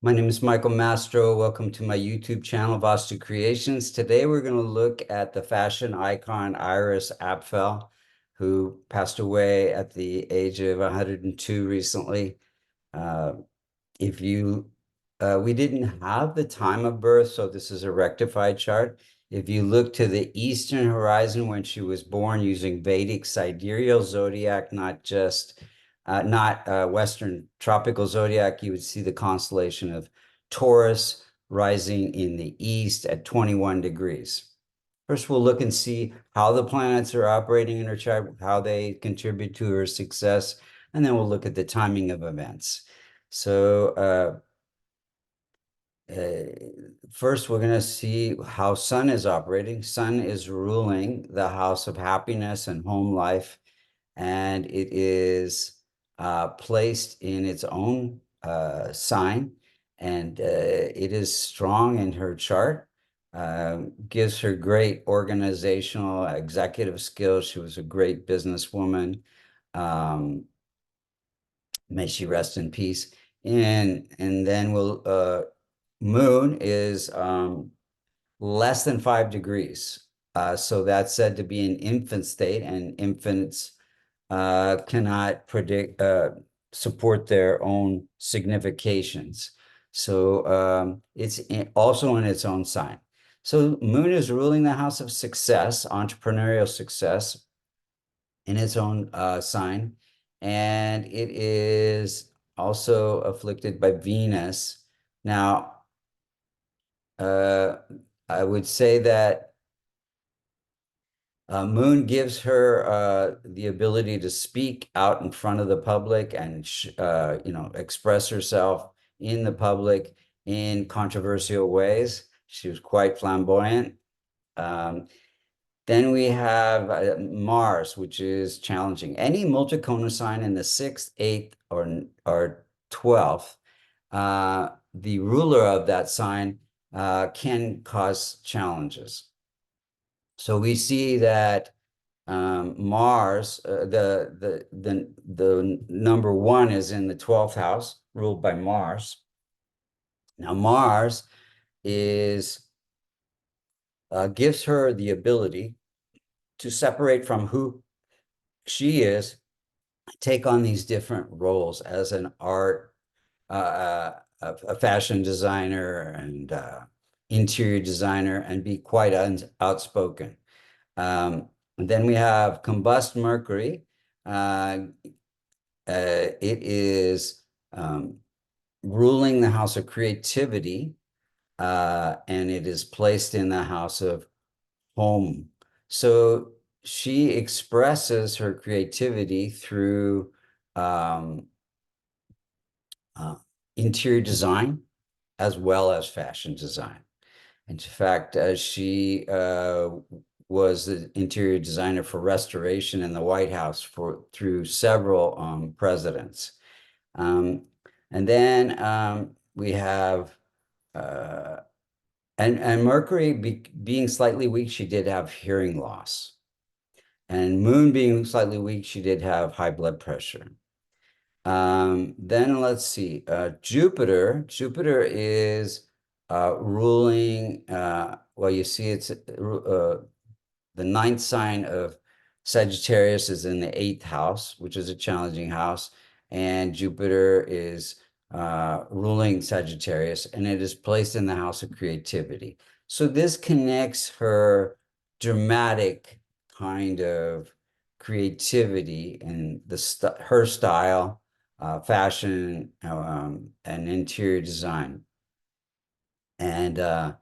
My name is Michael Mastro. Welcome to my YouTube channel, Vastu Creations. Today we're going to look at the fashion icon Iris Apfel, who passed away at the age of 102 recently. Uh, if you, we didn't have the time of birth, so this is a rectified chart. If you look to the eastern horizon when she was born using Vedic sidereal zodiac, not Western tropical zodiac, you would see the constellation of Taurus rising in the east at 21 degrees. First, we'll look and see how the planets are operating in her chart, how they contribute to her success, and then we'll look at the timing of events. So first, we're going to see how Sun is operating. Sun is ruling the house of happiness and home life, and it is placed in its own sign, and it is strong in her chart. Gives her great organizational executive skills. She was a great businesswoman. May she rest in peace. And then Moon is less than 5 degrees. So that's said to be an infant state, and infants cannot support their own significations. So it's also in its own sign. So Moon is ruling the house of success, entrepreneurial success in its own sign. And it is also afflicted by Venus. Now, I would say that Moon gives her the ability to speak out in front of the public and express herself in the public in controversial ways. She was quite flamboyant. Then we have Mars, which is challenging. Any multiconal sign in the 6th, 8th, or 12th, the ruler of that sign can cause challenges. So we see that Mars, the number 1 is in the 12th house, ruled by Mars. Now Mars gives her the ability to separate from who she is, take on these different roles as an a fashion designer and interior designer, and be quite outspoken. And then we have combust Mercury. It is ruling the house of creativity, and it is placed in the house of home. So she expresses her creativity through interior design as well as fashion design. In fact, she was the interior designer for restoration in the White House through several presidents. And then we have and Mercury being slightly weak, she did have hearing loss. And Moon being slightly weak, she did have high blood pressure. Then let's see, Jupiter is ruling, well, you see it's the 9th sign of Sagittarius is in the 8th house, which is a challenging house. And Jupiter is ruling Sagittarius, and it is placed in the house of creativity. So this connects her dramatic kind of creativity and her style, fashion, and interior design. And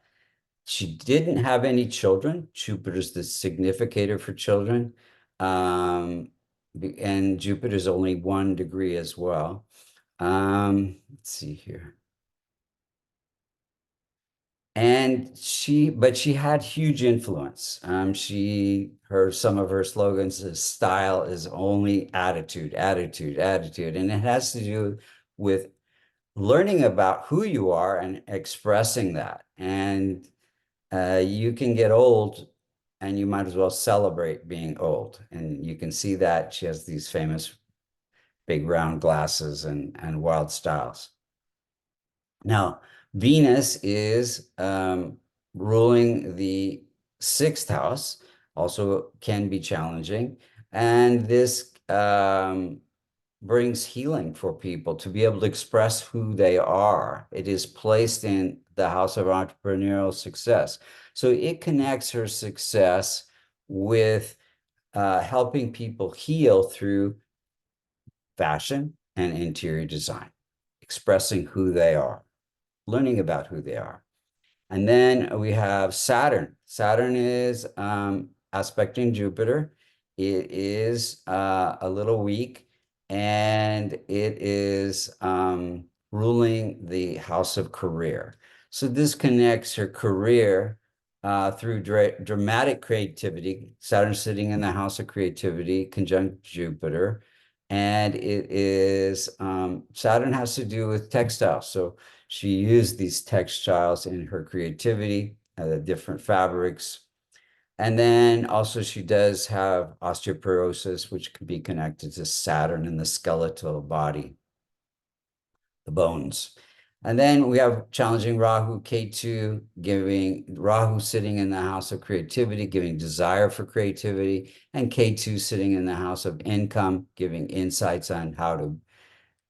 she didn't have any children. Jupiter's the significator for children. And Jupiter's only 1 degree as well. Let's see here. And but she had huge influence. Some of her slogans, style is only attitude, attitude, attitude. And it has to do with learning about who you are and expressing that. And you can get old and you might as well celebrate being old. And you can see that she has these famous big round glasses and wild styles. Now, Venus is ruling the sixth house, also can be challenging. And this brings healing for people to be able to express who they are. It is placed in the house of entrepreneurial success. So it connects her success with helping people heal through fashion and interior design, expressing who they are, learning about who they are. And then we have Saturn. Saturn is aspecting Jupiter. It is a little weak, and it is ruling the house of career. So this connects her career through dramatic creativity. Saturn sitting in the house of creativity, conjunct Jupiter. And it is Saturn has to do with textiles. So she used these textiles in her creativity, the different fabrics. And then also she does have osteoporosis, which can be connected to Saturn in the skeletal body, the bones. And then we have challenging Rahu, Ketu, giving Rahu sitting in the house of creativity, giving desire for creativity, and Ketu sitting in the house of income, giving insights on how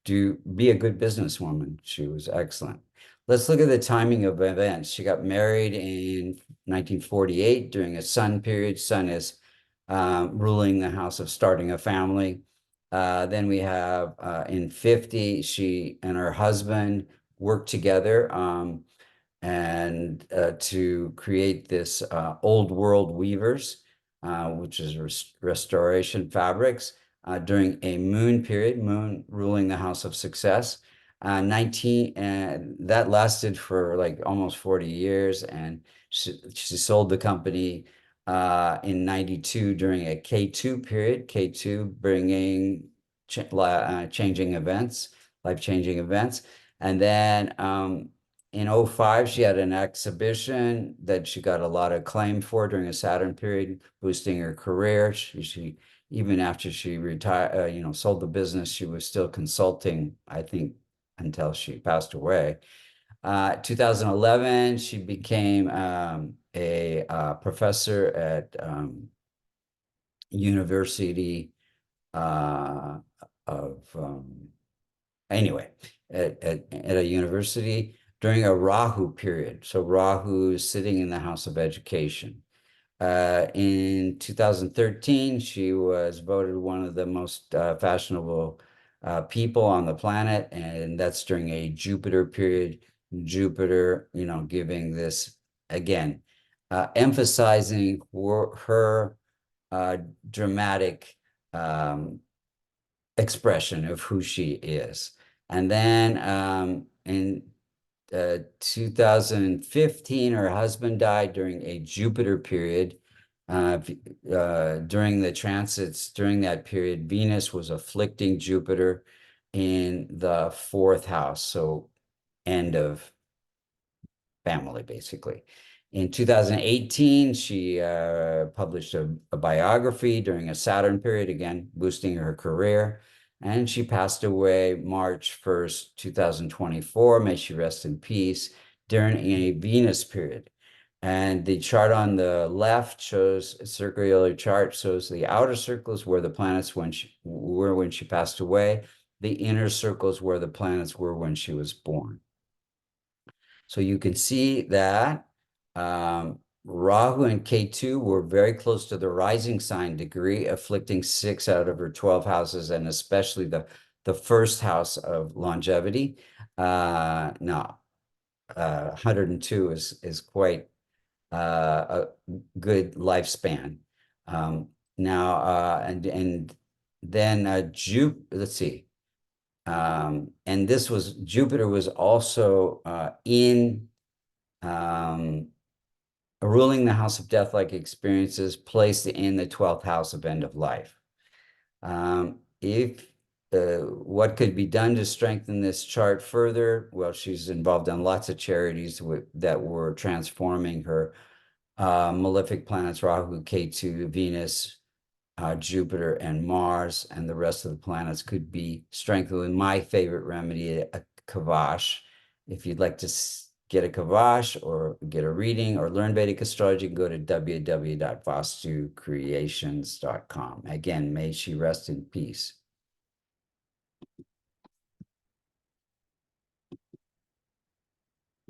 to be a good businesswoman. She was excellent. Let's look at the timing of events. She got married in 1948 during a Sun period. Sun is ruling the house of starting a family. Then we have in 50, she and her husband worked together and to create this old world weavers, which is restoration fabrics during a moon period, moon ruling the house of success. 19, and that lasted for like almost 40 years. And she sold the company in 92 during a K2 period, K2 bringing changing events, life-changing events. And then in 05, she had an exhibition that she got a lot of acclaim for during a Saturn period, boosting her career. She even after she retired, sold the business, she was still consulting, I think, until she passed away. 2011, she became a professor at University uh, of anyway, at a university during a Rahu period. So Rahu is sitting in the house of education. In 2013, she was voted one of the most fashionable people on the planet, and that's during a Jupiter period. Jupiter, giving this again, emphasizing her dramatic expression of who she is. And then in 2015, her husband died during a Jupiter period. During the transits, during that period, Venus was afflicting Jupiter in the fourth house. So end of family, basically. In 2018, she published a biography during a Saturn period, again, boosting her career. And she passed away March 1st, 2024. May she rest in peace during a Venus period. And the chart on the left shows a circular chart, shows the outer circles where the planets were when she passed away. The inner circles where the planets were when she was born. So you can see that Rahu and Ketu were very close to the rising sign degree, afflicting 6 out of her 12 houses, and especially the first house of longevity. Now, 102 is quite a good lifespan. Now, and then let's see. And this was Jupiter was also in ruling the house of death-like experiences, placed in the 12th house of end of life. If what could be done to strengthen this chart further? Well, she's involved in lots of charities that were transforming her malefic planets, Rahu, Ketu, Venus, Jupiter, and Mars, and the rest of the planets could be strengthened with my favorite remedy, a kavash. If you'd like to get a kavash or get a reading or learn Vedic astrology, go to www.vastucreations.com. Again, may she rest in peace.